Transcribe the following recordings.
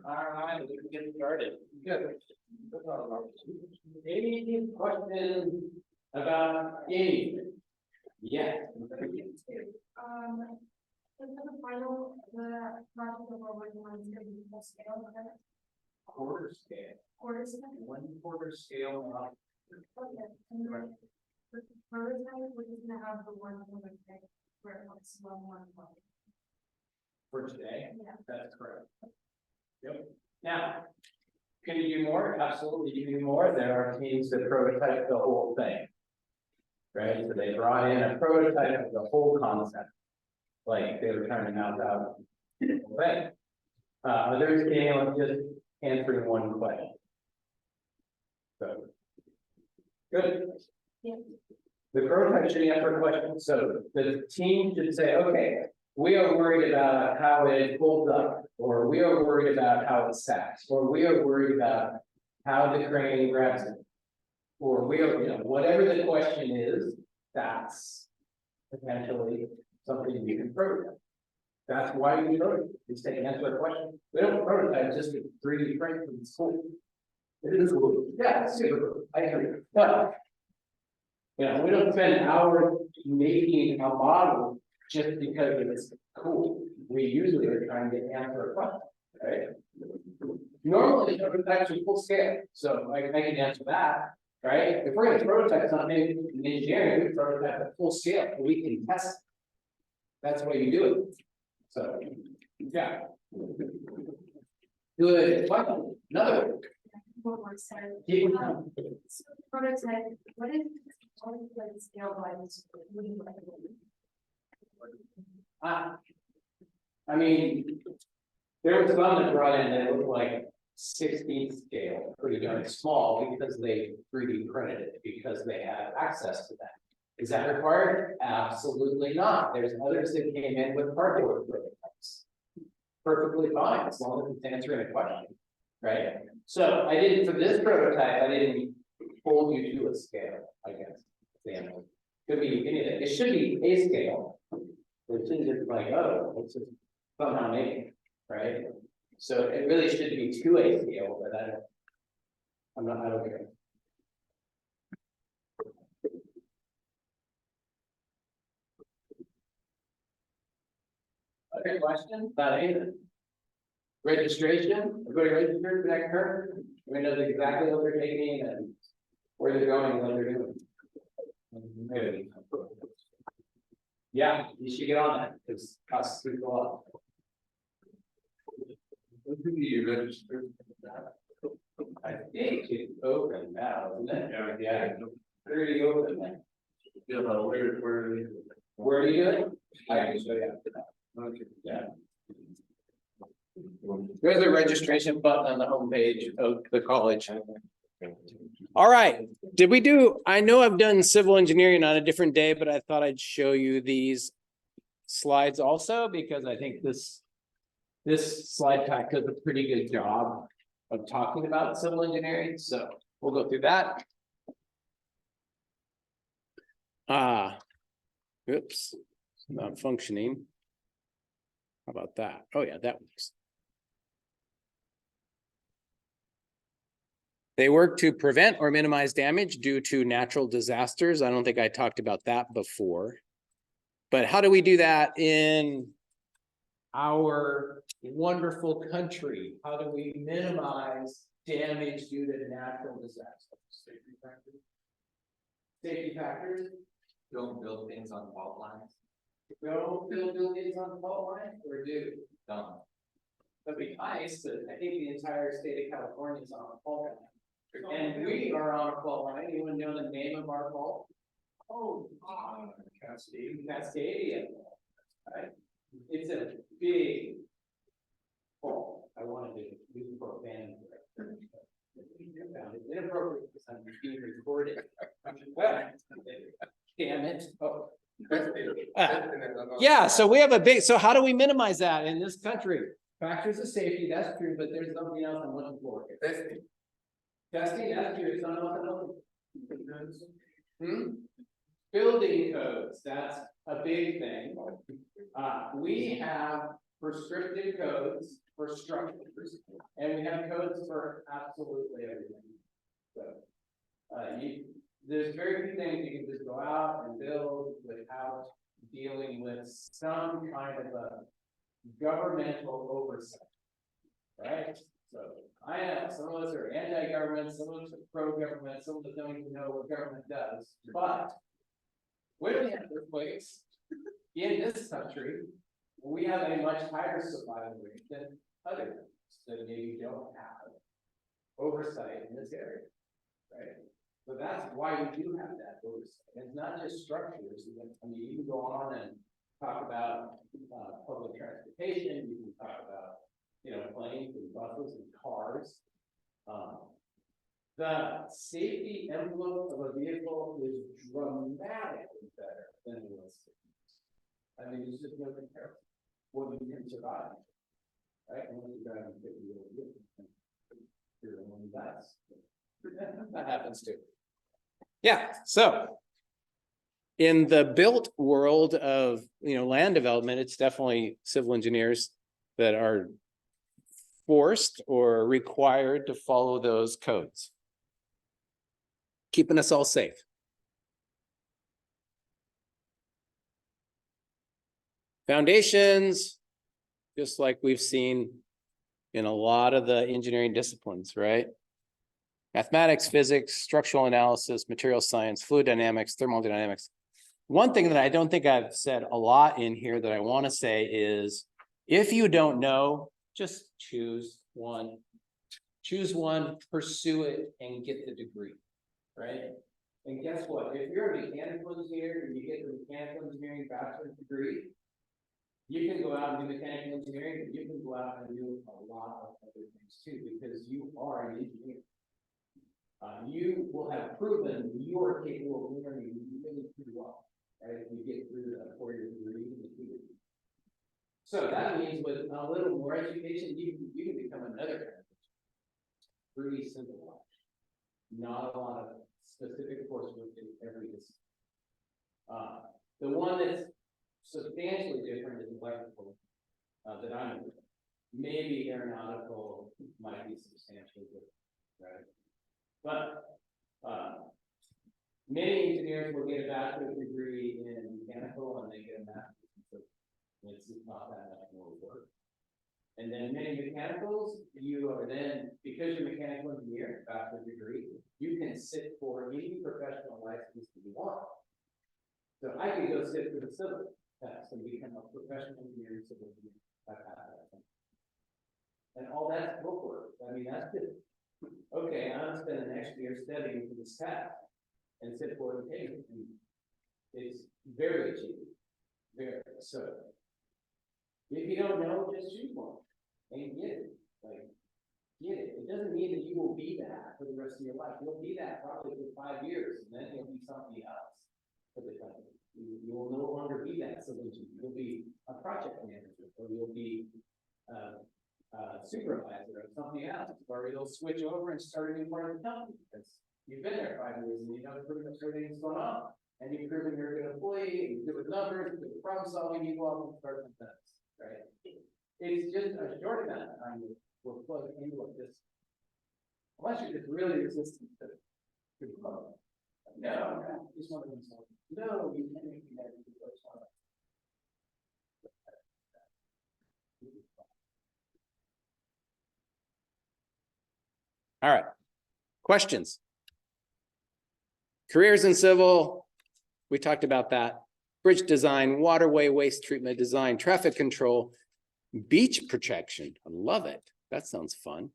All right, we can get started. Good. Any questions about anything? Yeah. For the final, the project that we're working on is going to be full scale, okay? Quarter scale. Quarter scale? 1/4 scale model. Okay. And then the prototype, we're just gonna have the one prototype where it looks one. For today? Yeah. That's correct. Yep. Now, can you do more? Absolutely, you can do more. There are teams that prototype the whole thing. Right, so they brought in a prototype of the whole concept. Like they were trying to mount out the whole thing. Others came on just answering one question. So. Good. Yeah. The prototype should answer a question, so the team should say, okay, we are worried about how it folds up, or we are worried about how it stacks, or we are worried about how the crane grabs it. Or we are, whatever the question is, that's potentially something you can prototype. That's why we prototype, is to answer a question. We don't prototype just with 3D print from school. It is cool. Yeah, it's super cool. I agree. But we don't spend hours making a model just because it's cool. We usually are trying to answer a question, right? Normally, it's actually full scale, so I can answer that, right? If we're going to prototype something in engineering, we prototype at full scale, so we can test it. That's why you do it. So, yeah. Good. What? Another one. What we're saying. Keep it So coming. prototype, what is the scale by this? What do you recommend? I mean, there was some that brought in that looked like 16th scale, pretty darn small, because they 3D printed it, because they had access to that. Is that required? Absolutely not. There's others that came in with cardboard prototypes. Perfectly fine, as long as it's answering a question, right? So I didn't, for this prototype, I didn't hold you to a scale, I guess. Example. Could be anything. It should be a scale. It shouldn't just like, oh, let's just somehow make it, right? So it really should be to a scale, but I don't care. Other questions about anything? Registration, everybody registered for that curve? Everybody knows exactly what they're taking and where they're going and what they're doing. Maybe. Yeah, you should get on that, because costs could go up. When did you register? I think it's open now, isn't it? Yeah. Pretty open then. Yeah, but where? Where are you doing? I can show you. Okay. Yeah. There's a registration button on the homepage of the college. All right, I know I've done civil engineering on a different day, but I thought I'd show you these slides also, because I think this slide pack does a pretty good job of talking about civil engineering, so we'll go through that. Oops, it's not functioning. How about that? Oh yeah, that works. They work to prevent or minimize damage due to natural disasters. I don't think I talked about that before. But how do we do that in our wonderful country? How do we minimize damage due to natural disasters? Safety factors. Safety factors. Don't build things on fault lines. Don't build buildings on fault lines, or do? Don't. That'd be nice, but I think the entire state of California is on a fault line. And we are on a fault line. Anyone know the name of our fault? Oh, Cascadia. Right? It's a big fault. I wanted to use the profanity. It's inappropriate because I'm being recorded. Damn it. Oh. Yeah, so we have so how do we minimize that in this country? Factors of safety, that's true, but there's something else I'm looking for. Testing, that's true, it's not enough. Building codes, that's a big thing. We have prescriptive codes for structures, and we have codes for absolutely everything. So, there's very few things you can just go out and build without dealing with some kind of a governmental oversight, right? So I know some of us are anti-government, some of us are pro-government, some of us don't even know what government does, but when we have earthquakes in this country, we have a much higher supply of rain than other countries that maybe don't have oversight in this area, right? So that's why we do have that oversight. And it's not just structures. I mean, you can go on and talk about public transportation. You can talk about, planes and buses and cars. The safety envelope of a vehicle is dramatically better than it was. I mean, it's just no comparison. What you can survive, right? And when you're driving 50 years, you're the one that's that happens too. Yeah, so in the built world of land development, it's definitely civil engineers that are forced or required to follow those codes, keeping us all safe. Foundations, just like we've seen in a lot of the engineering disciplines, right? Mathematics, physics, structural analysis, material science, fluid dynamics, thermodynamics. One thing that I don't think I've said a lot in here that I want to say is, if you don't know, just choose one. Choose one, pursue it, and get the degree, right? And guess what? If you're a mechanical engineer and you get the mechanical engineering bachelor's degree, you can go out and do mechanical engineering, but you can go out and do a lot of other things too, because you are an engineer. You will have proven you are capable of learning really pretty well, right? If you get through the 4-year degree and the 2-year degree. So that means with a little more education, you can become another kind of engineer. Pretty simple. Not a lot of specific coursework in every discipline. The one that's substantially different is electrical that I'm doing. Maybe aeronautical might be substantially different, right? But many engineers will get a bachelor's degree in mechanical and they get a master's. So it's just not that much more work. And then many mechanicals, you are then, because you're a mechanical engineer, bachelor's degree, you can sit for any professional license that you want. So I could go sit for the civil test and become a professional engineer, civil engineer. And all that's book work. I mean, that's good. Okay, I'm gonna spend the next year studying for this test and sit for it and take it. It's very cheap. Very so. If you don't know, just choose one and get it. Like, get it. It doesn't mean that you will be that for the rest of your life. You'll be that probably for 5 years, and then you'll be something else for the company. You will no longer be that solution. You'll be a project manager, or you'll be supervisor of something else, or you'll switch over and start a new part of the company because you've been there 5 years and you know pretty much everything that's going on. And you've proven you're a good employee, you're good with numbers, you're good with problem solving, you go out and start something else, right? It's just a short amount of time we're plugged into this. Unless you're just really resistant to growth. No, just one of them. No, you can't make that into what's on. All right. Questions? Careers in civil. We talked about that. Bridge design, waterway waste treatment design, traffic control, beach protection. I love it. That sounds fun.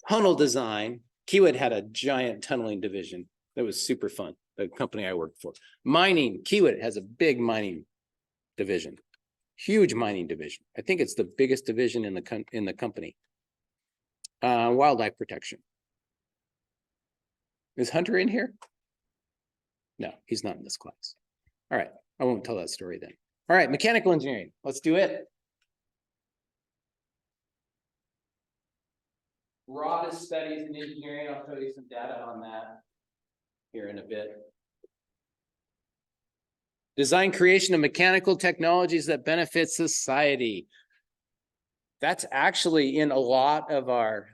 Tunnel design. Kiewit had a giant tunneling division. That was super fun. The company I worked for. Mining. Kiewit has a big mining division. Huge mining division. I think it's the biggest division in the company. Wildlife protection. Is Hunter in here? No, he's not in this class. All right, I won't tell that story then. All right, mechanical engineering. Let's do it. Broadest studies in engineering. I'll show you some data on that here in a bit. Design creation of mechanical technologies that benefit society. That's actually in a lot of our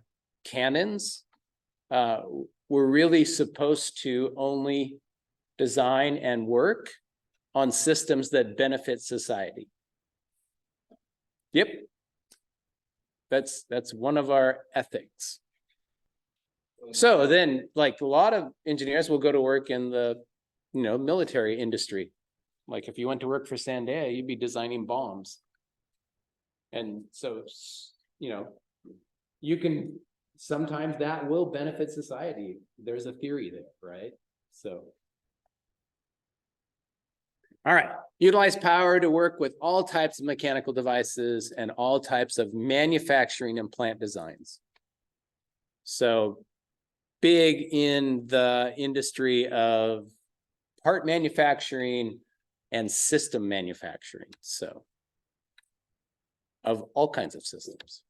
canons. We're really supposed to only design and work on systems that benefit society. Yep. That's one of our ethics. So then, like, a lot of engineers will go to work in the, military industry. Like if you went to work for Sandia, you'd be designing bombs. And so, you can, sometimes that will benefit society. There's a theory there, right? So. All right, utilize power to work with all types of mechanical devices and all types of manufacturing and plant designs. So big in the industry of part manufacturing and system manufacturing. So of all kinds of systems.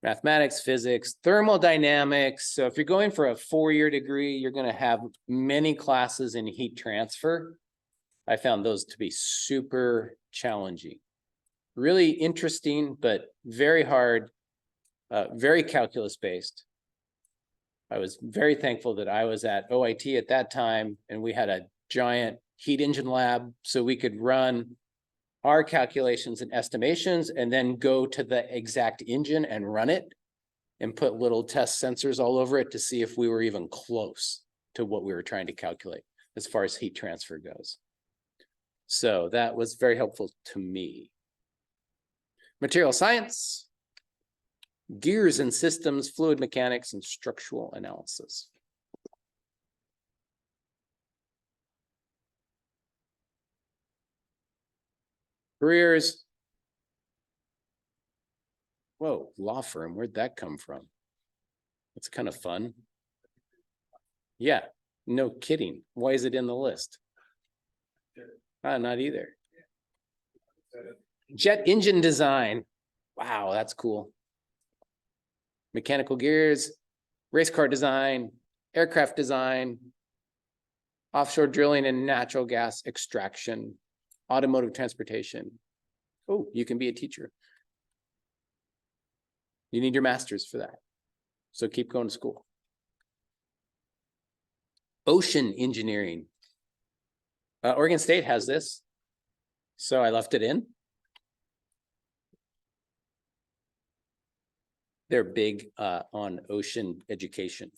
Mathematics, physics, thermodynamics. So if you're going for a 4-year degree, you're going to have many classes in heat transfer. I found those to be super challenging. Really interesting, but very hard, very calculus based. I was very thankful that I was at OIT at that time, and we had a giant heat engine lab, so we could run our calculations and estimations and then go to the exact engine and run it and put little test sensors all over it to see if we were even close to what we were trying to calculate as far as heat transfer goes. So that was very helpful to me. Material science, gears and systems, fluid mechanics, and structural analysis. Careers. Whoa, law firm, where'd that come from? That's kind of fun. Yeah, no kidding. Why is it in the list? Not either. Jet engine design. Wow, that's cool. Mechanical gears, race car design, aircraft design, offshore drilling and natural gas extraction, automotive transportation. Oh, you can be a teacher. You need your master's for that. So keep going to school. Ocean engineering. Oregon State has this, so I left it in. They're big on ocean education.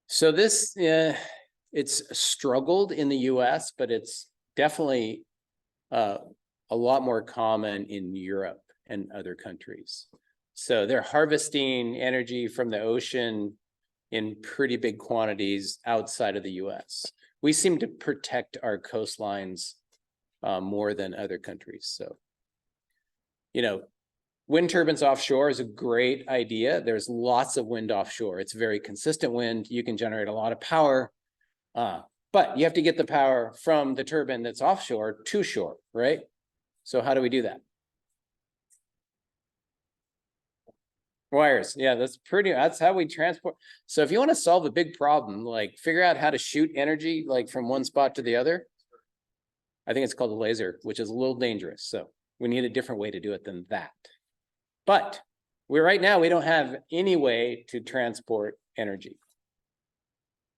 So this, it's struggled in the US, but it's definitely a lot more common in Europe and other countries. So they're harvesting energy from the ocean in pretty big quantities outside of the US. We seem to protect our coastlines more than other countries. So, wind turbines offshore is a great idea. There's lots of wind offshore. It's very consistent wind. You can generate a lot of power, but you have to get the power from the turbine that's offshore to shore, right? So how do we do that? Wires. Yeah, that's how we transport. So if you want to solve a big problem, like figure out how to shoot energy like from one spot to the other, I think it's called a laser, which is a little dangerous. So we need a different way to do it than that. But right now, we don't have any way to transport energy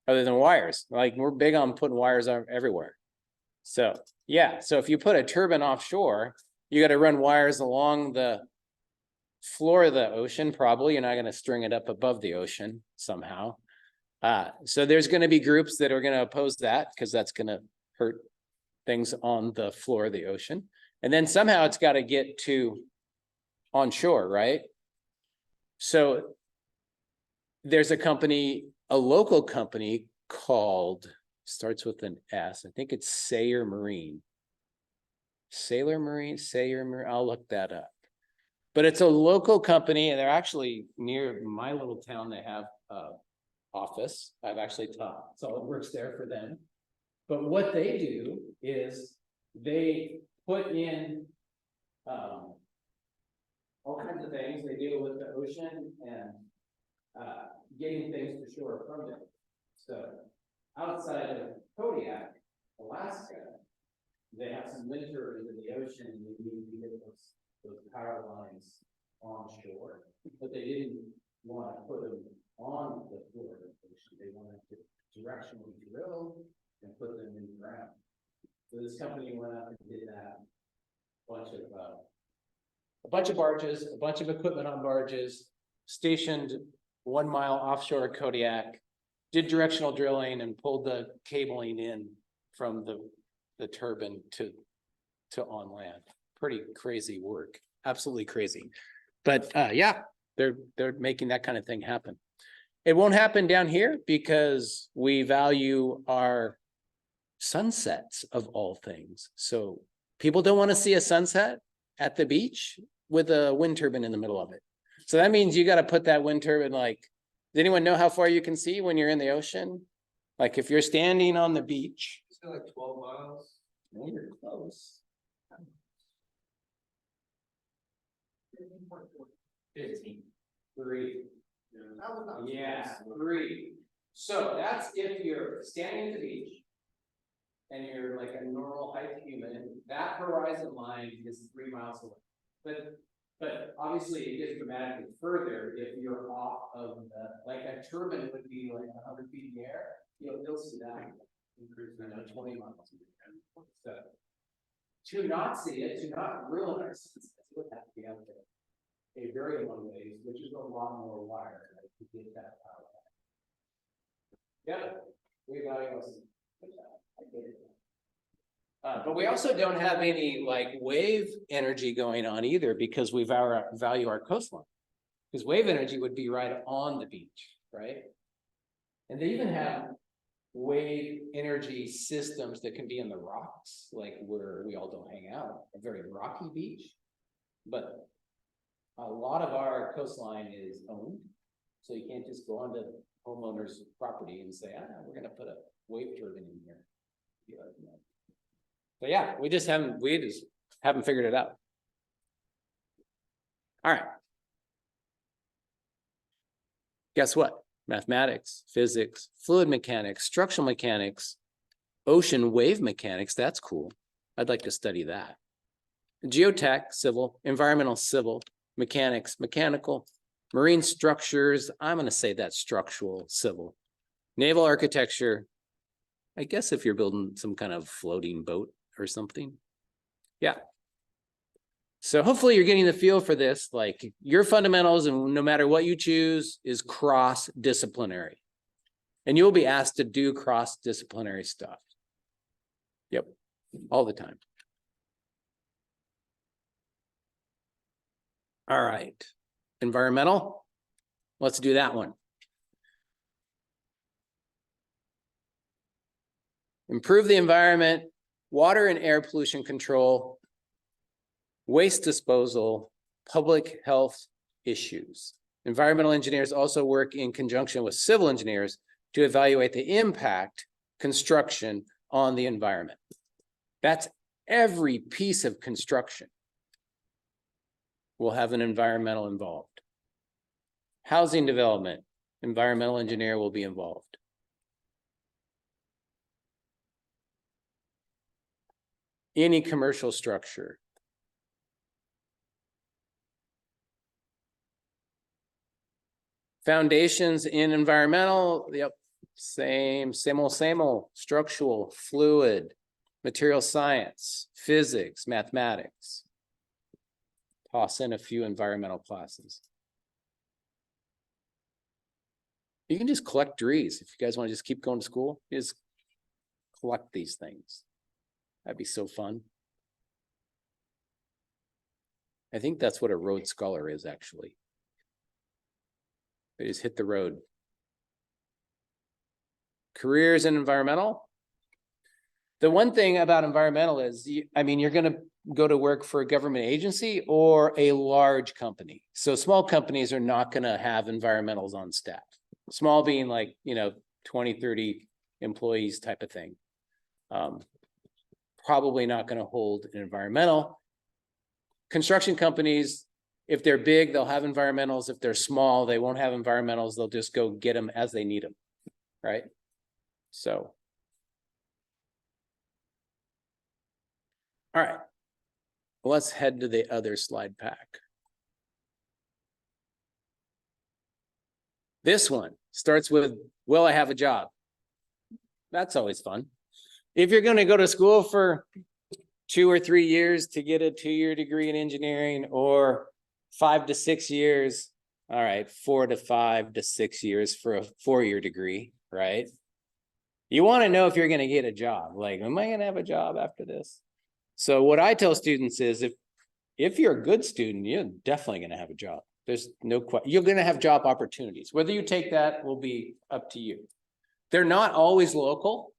other than wires. Like we're big on putting wires everywhere. So yeah, so if you put a turbine offshore, you got to run wires along the floor of the ocean. Probably you're not going to string it up above the ocean somehow. So there's going to be groups that are going to oppose that because that's going to hurt things on the floor of the ocean. And then somehow it's got to get to on shore, right? So there's a company, a local company called, starts with an S. I think it's Sayer Marine. Sailor Marine, I'll look that up. But it's a local company, and they're actually near my little town. They have an office. I've actually taught SolidWorks there for them. But what they do is they put in all kinds of things. They deal with the ocean and getting things to shore from it. So outside of Kodiak, Alaska, they have some wind turbines in the ocean, and they need to get those power lines on shore, but they didn't want to put them on the floor of the ocean. They wanted to directionally drill and put them in the ground. So this company went out and did that. A bunch of barges, a bunch of equipment on barges, stationed 1 mile offshore Kodiak, did directional drilling and pulled the cabling in from the turbine to on land. Pretty crazy work, absolutely crazy. But yeah, they're making that kind of thing happen. It won't happen down here because we value our sunsets of all things. So people don't want to see a sunset at the beach with a wind turbine in the middle of it. So that means you got to put that wind turbine, like, does anyone know how far you can see when you're in the ocean? Like if you're standing on the beach. It's got like 12 miles. Well, you're close. 15. 3. Yeah, 3. So that's if you're standing at the beach and you're like a normal height human, that horizon line is 3 miles away. But obviously it gets dramatically further if you're off of the, like a turbine would be like 100 feet in the air. You'll see that increase, 20 miles. So to not see it, to not ruin our senses, it would have to be out there a very long ways, which is a lot more wire to get that power. Yeah, we value us. I get it. But we also don't have any like wave energy going on either because we value our coastline. Because wave energy would be right on the beach, right? And they even have wave energy systems that can be in the rocks, like where we all don't hang out, a very rocky beach. But a lot of our coastline is owned, so you can't just go onto homeowners' property and say, we're going to put a wave turbine in here. But yeah, we just haven't figured it out. All right. Guess what? Mathematics, physics, fluid mechanics, structural mechanics, ocean wave mechanics. That's cool. I'd like to study that. Geotech, civil, environmental, civil, mechanics, mechanical, marine structures. I'm going to say that's structural, civil, naval architecture. I guess if you're building some kind of floating boat or something. Yeah. So hopefully you're getting the feel for this, like your fundamentals and no matter what you choose is cross-disciplinary. And you'll be asked to do cross-disciplinary stuff. Yep, all the time. All right, environmental. Let's do that one. Improve the environment, water and air pollution control, waste disposal, public health issues. Environmental engineers also work in conjunction with civil engineers to evaluate the impact construction on the environment. That's every piece of construction will have an environmental involved. Housing development, environmental engineer will be involved. Any commercial structure. Foundations in environmental, yep, same old, structural, fluid, material science, physics, mathematics. Toss in a few environmental classes. You can just collect degrees. If you guys want to just keep going to school, just collect these things. That'd be so fun. I think that's what a Rhodes Scholar is actually. They just hit the road. Careers in environmental. The one thing about environmental is, I mean, you're going to go to work for a government agency or a large company. So small companies are not going to have environmentals on staff. Small being like, 20, 30 employees type of thing. Probably not going to hold an environmental. Construction companies, if they're big, they'll have environmentals. If they're small, they won't have environmentals. They'll just go get them as they need them, right? So All right. Let's head to the other slide pack. This one starts with, will I have a job? That's always fun. If you're going to go to school for 2 or 3 years to get a 2-year degree in engineering, or 5 to 6 years, all right, 4 to 5 to 6 years for a 4-year degree, right? You want to know if you're going to get a job. Like, am I going to have a job after this? So what I tell students is, if you're a good student, you're definitely going to have a job. There's no question. You're going to have job opportunities. Whether you take that will be up to you. They're not always local,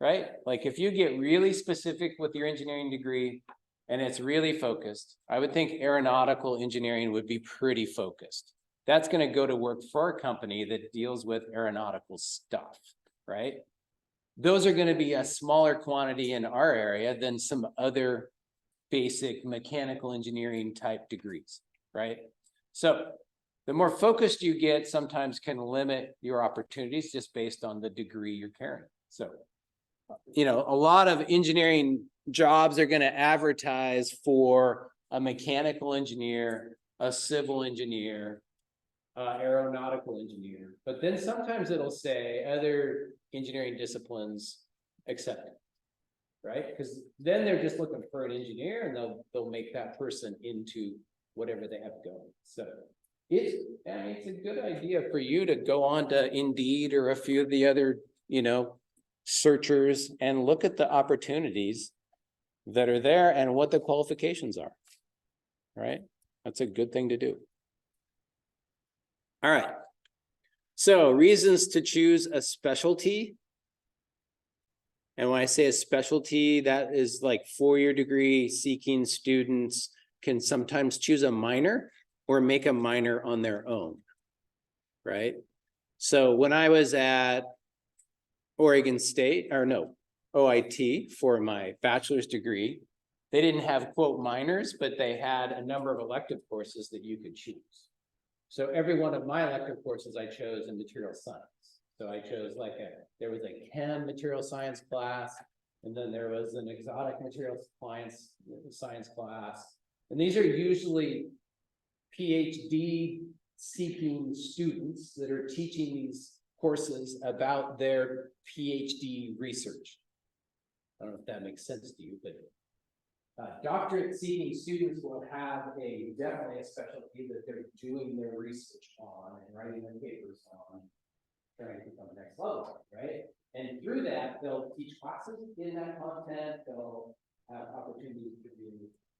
right? Like if you get really specific with your engineering degree and it's really focused, I would think aeronautical engineering would be pretty focused. That's going to go to work for a company that deals with aeronautical stuff, right? Those are going to be a smaller quantity in our area than some other basic mechanical engineering type degrees, right? So the more focused you get sometimes can limit your opportunities just based on the degree you're carrying. So, you know, a lot of engineering jobs are going to advertise for a mechanical engineer, a civil engineer, aeronautical engineer, but then sometimes it'll say other engineering disciplines accepted, right? Because then they're just looking for an engineer and they'll make that person into whatever they have going. So it's a good idea for you to go on to Indeed or a few of the other, you know, searchers and look at the opportunities that are there and what the qualifications are, right? That's a good thing to do. All right. So reasons to choose a specialty. And when I say a specialty, that is like 4-year degree seeking students can sometimes choose a minor or make a minor on their own, right? So when I was at Oregon State, or no, OIT for my bachelor's degree, they didn't have quote minors, but they had a number of elective courses that you could choose. So every one of my elective courses I chose in material science. So I chose there was a chem material science class, and then there was an exotic material science class. And these are usually PhD seeking students that are teaching these courses about their PhD research. I don't know if that makes sense to you, but doctorate seeking students will have definitely a specialty that they're doing their research on and writing their papers on, trying to become the next level, right? And through that, they'll teach classes in that content. They'll have opportunities to do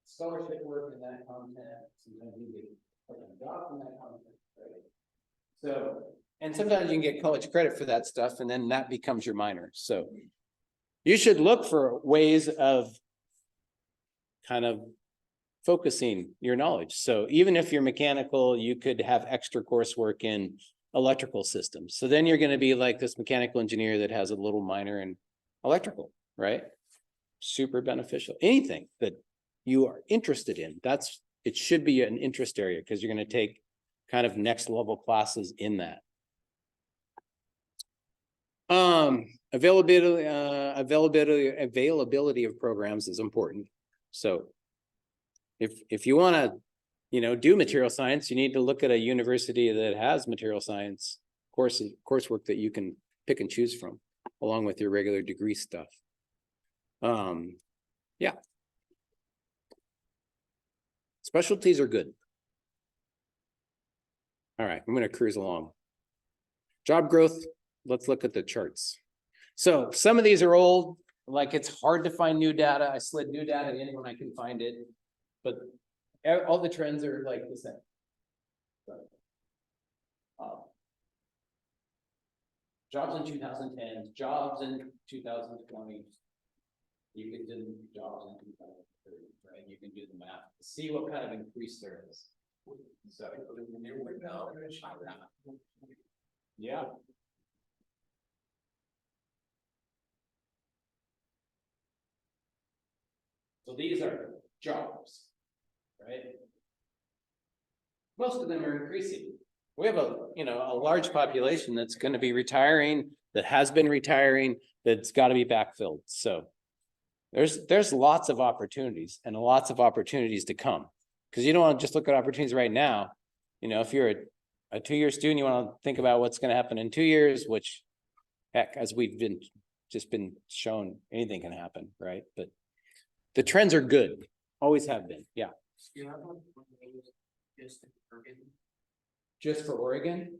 scholarship work in that content. Sometimes you get jobs in that content, right? So, and sometimes you can get college credit for that stuff, and then that becomes your minor. So you should look for ways of kind of focusing your knowledge. So even if you're mechanical, you could have extra coursework in electrical systems. So then you're going to be like this mechanical engineer that has a little minor in electrical, right? Super beneficial. Anything that you are interested in, it should be an interest area because you're going to take kind of next level classes in that. Availability of programs is important. So if you want to, do material science, you need to look at a university that has material science coursework that you can pick and choose from, along with your regular degree stuff. Yeah. Specialties are good. All right, I'm going to cruise along. Job growth, let's look at the charts. So some of these are old, like it's hard to find new data. I slid new data in when I can find it, but all the trends are like the same. Jobs in 2010, jobs in 2020. You can do jobs in 2030, right? You can do the math to see what kind of increase there is. So, yeah. So these are jobs, right? Most of them are increasing. We have a large population that's going to be retiring, that has been retiring, that's got to be backfilled. So There's lots of opportunities and lots of opportunities to come. Because you don't want to just look at opportunities right now. You know, if you're a 2-year student, you want to think about what's going to happen in 2 years, which heck, as we've been shown, anything can happen, right? But the trends are good, always have been. Yeah. You have one just Oregon? Just for Oregon?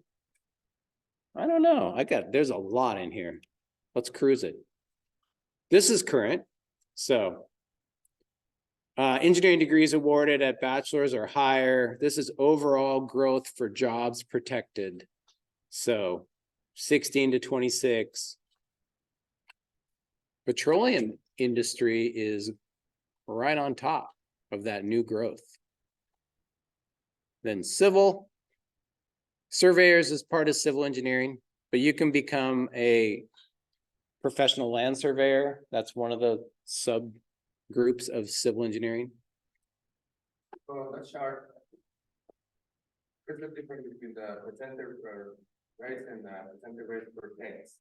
I don't know. There's a lot in here. Let's cruise it. This is current. So engineering degrees awarded at bachelor's or higher. This is overall growth for jobs protected. So 16 to 26. Petroleum industry is right on top of that new growth. Then civil. Surveyors is part of civil engineering, but you can become a professional land surveyor. That's one of the subgroups of civil engineering. So the chart. What's the difference between the percentage for rates and the percentage rate for tanks?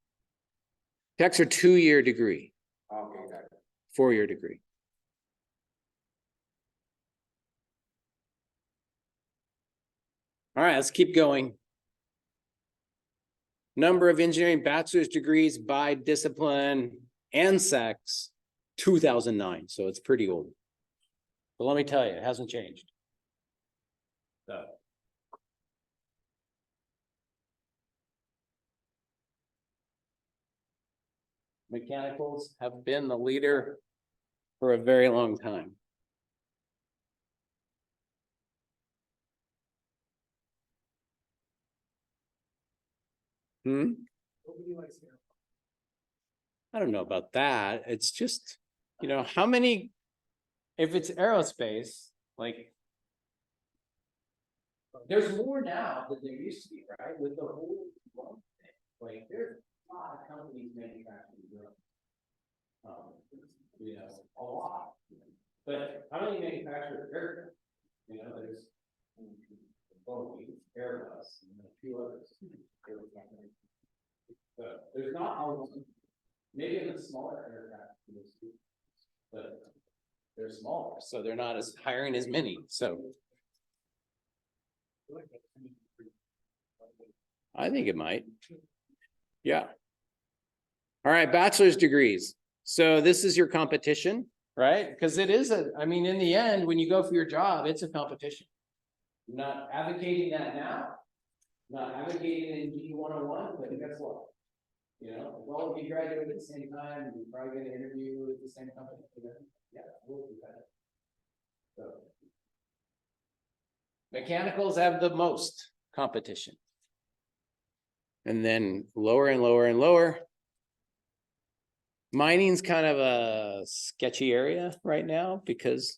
Techs are 2-year degree, Okay, got it. 4-year degree. All right, let's keep going. Number of engineering bachelor's degrees by discipline and sex, 2009. So it's pretty old. But let me tell you, it hasn't changed. So. Mechanicals have been the leader for a very long time. I don't know about that. It's just, you know, how many, if it's aerospace, like. There's more now than there used to be, right? With the whole thing. Like there's a lot of companies manufacturing drones. You know, a lot. But how many manufacture aircraft? You know, there's Boeing, Airbus, and a few others. But there's not almost, maybe in the smaller aircraft, but they're smaller, so they're not as hiring as many. So I think it might. Yeah. All right, bachelor's degrees. So this is your competition, right? Because it is I mean, in the end, when you go for your job, it's a competition. I'm not advocating that now. Not advocating in GE101, but guess what? You know, well, if you graduate at the same time, you probably get an interview with the same company. Yeah, we'll do that. So mechanicals have the most competition. And then lower and lower and lower. Mining's kind of a sketchy area right now because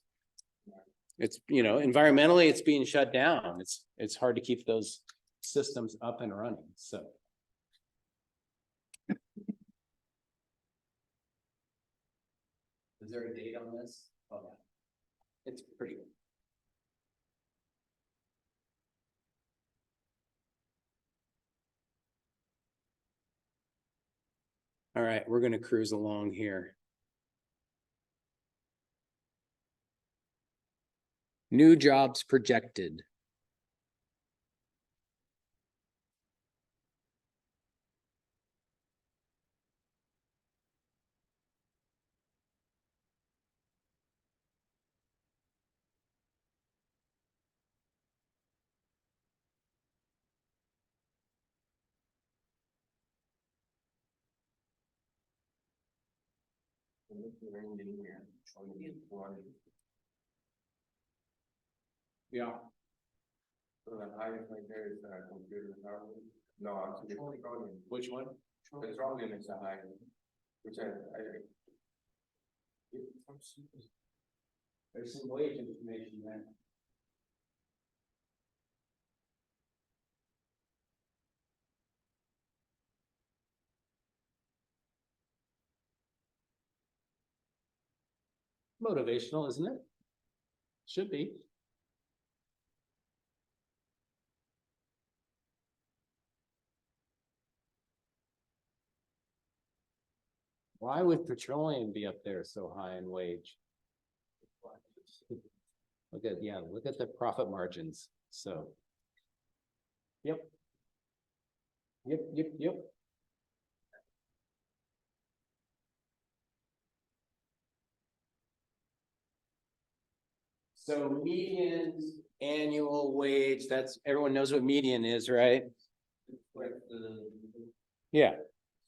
it's, you know, environmentally it's being shut down. It's hard to keep those systems up and running. So. Is there a date on this? Oh, yeah. It's pretty good. All right, we're going to cruise along here. New jobs projected. Yeah. So the highest right there is computer power. No, actually, petroleum. Which one? Petroleum is the highest, which There's some wage information there. Motivational, isn't it? Should be. Why would petroleum be up there so high in wage? Look at the profit margins, so. Yep. Yep. So median annual wage, that's, everyone knows what median is, right? Like the, Yeah,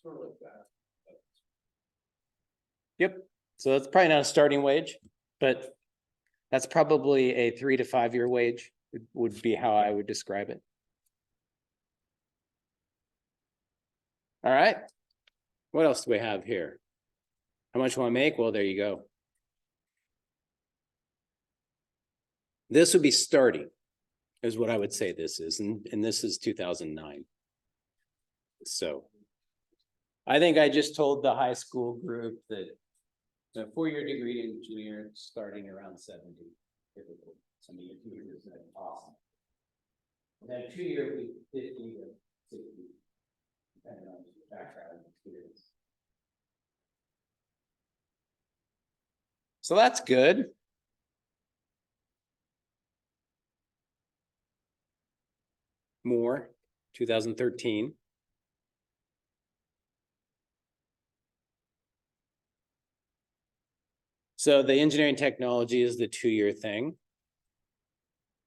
sort of like that. yep. So that's probably not a starting wage, but that's probably a 3 to 5 year wage would be how I would describe it. All right. What else do we have here? How much will I make? Well, there you go. This would be starting, is what I would say this is, and this is 2009. So I think I just told the high school group that the 4-year degree engineer starting around 70. Typically, some of you 2 years is awesome. And then 2-year would be 50 to 60, depending on your background and experience. So that's good. More, 2013. So the engineering technology is the 2-year thing.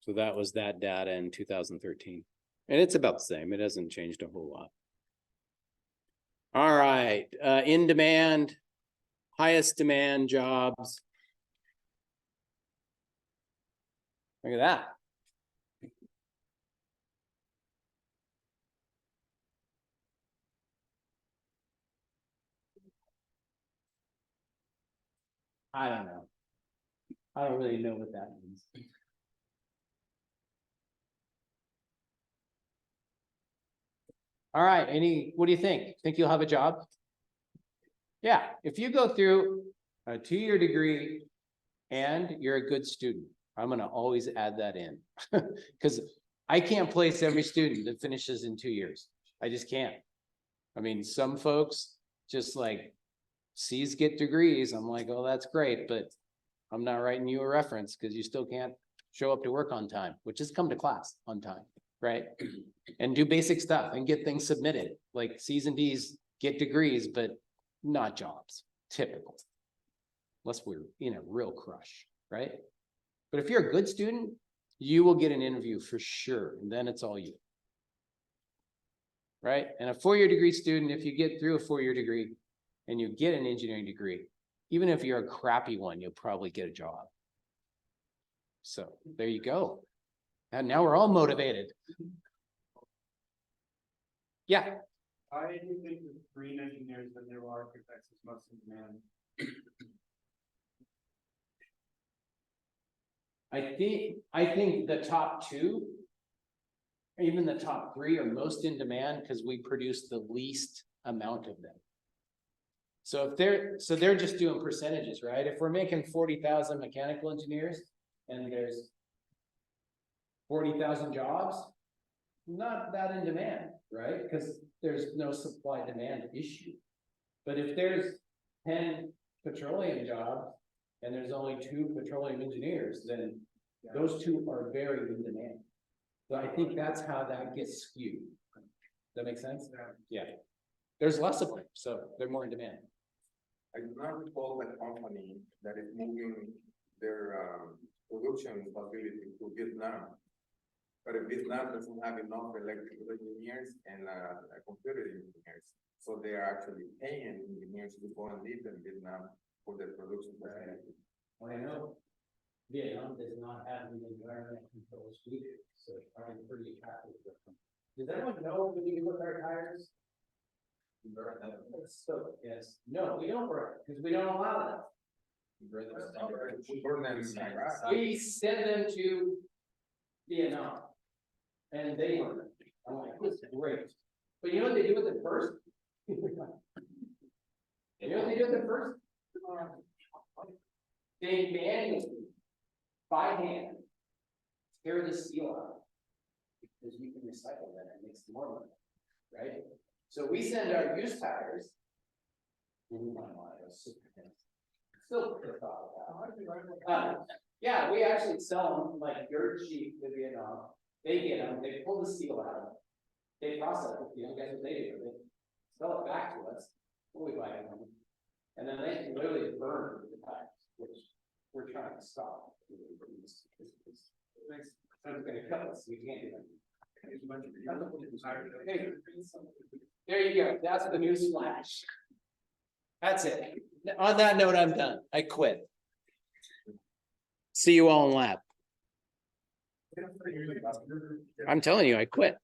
So that was that data in 2013. And it's about the same. It hasn't changed a whole lot. All right, in demand, highest demand jobs. Look at that. I don't know. I don't really know what that means. All right, what do you think? Think you'll have a job? Yeah, if you go through a 2-year degree and you're a good student, I'm gonna always add that in. Because I can't place every student that finishes in 2 years. I just can't. I mean, some folks just like C's get degrees. I'm like, oh, that's great, but I'm not writing you a reference because you still can't show up to work on time, which is come to class on time, right? And do basic stuff and get things submitted. Like C's and D's get degrees, but not jobs, typical. Unless we're in a real crush, right? But if you're a good student, you will get an interview for sure, and then it's all you. Right? And a 4-year degree student, if you get through a 4-year degree and you get an engineering degree, even if you're a crappy one, you'll probably get a job. So there you go. And now we're all motivated. Yeah. I do think with green engineers and naval architects is most in demand. I think the top 2, even the top 3 are most in demand because we produce the least amount of them. So if they're just doing percentages, right? If we're making 40,000 mechanical engineers and there's 40,000 jobs, not that in demand, right? Because there's no supply demand issue. But if there's 10 petroleum jobs and there's only 2 petroleum engineers, then those 2 are very in demand. So I think that's how that gets skewed. Does that make sense? Yeah. There's less of them, so they're more in demand. I do not recall the company that is moving their production facility to Vietnam. But if Vietnam doesn't have enough electrical engineers and computer engineers, so they are actually paying engineers to go and live in Vietnam for their production facility. Well, I know Vietnam does not have the environment controls we do, so it's probably pretty attractive to them. Does everyone know what we do with our tires? So, yes, no, we don't burn because we don't allow them. We send them to Vietnam and they burn them. I'm like, this is great. But you know what they do with it first? You know what they do with it first? They manually, by hand, tear the steel out. Because you can recycle that and makes more money, right? So we send our used tires Still pissed off about. Yeah, we actually sell them like dirt cheap to Vietnam. They get them, they pull the steel out. They process it, you know, guess what they do? They sell it back to us, we buy them. And then they literally burn the pipes, which we're trying to stop. It's gonna kill us, we can't do it. There you go, that's the news flash. That's it. On that note, I'm done. I quit. See you all in lab. I'm telling you, I quit.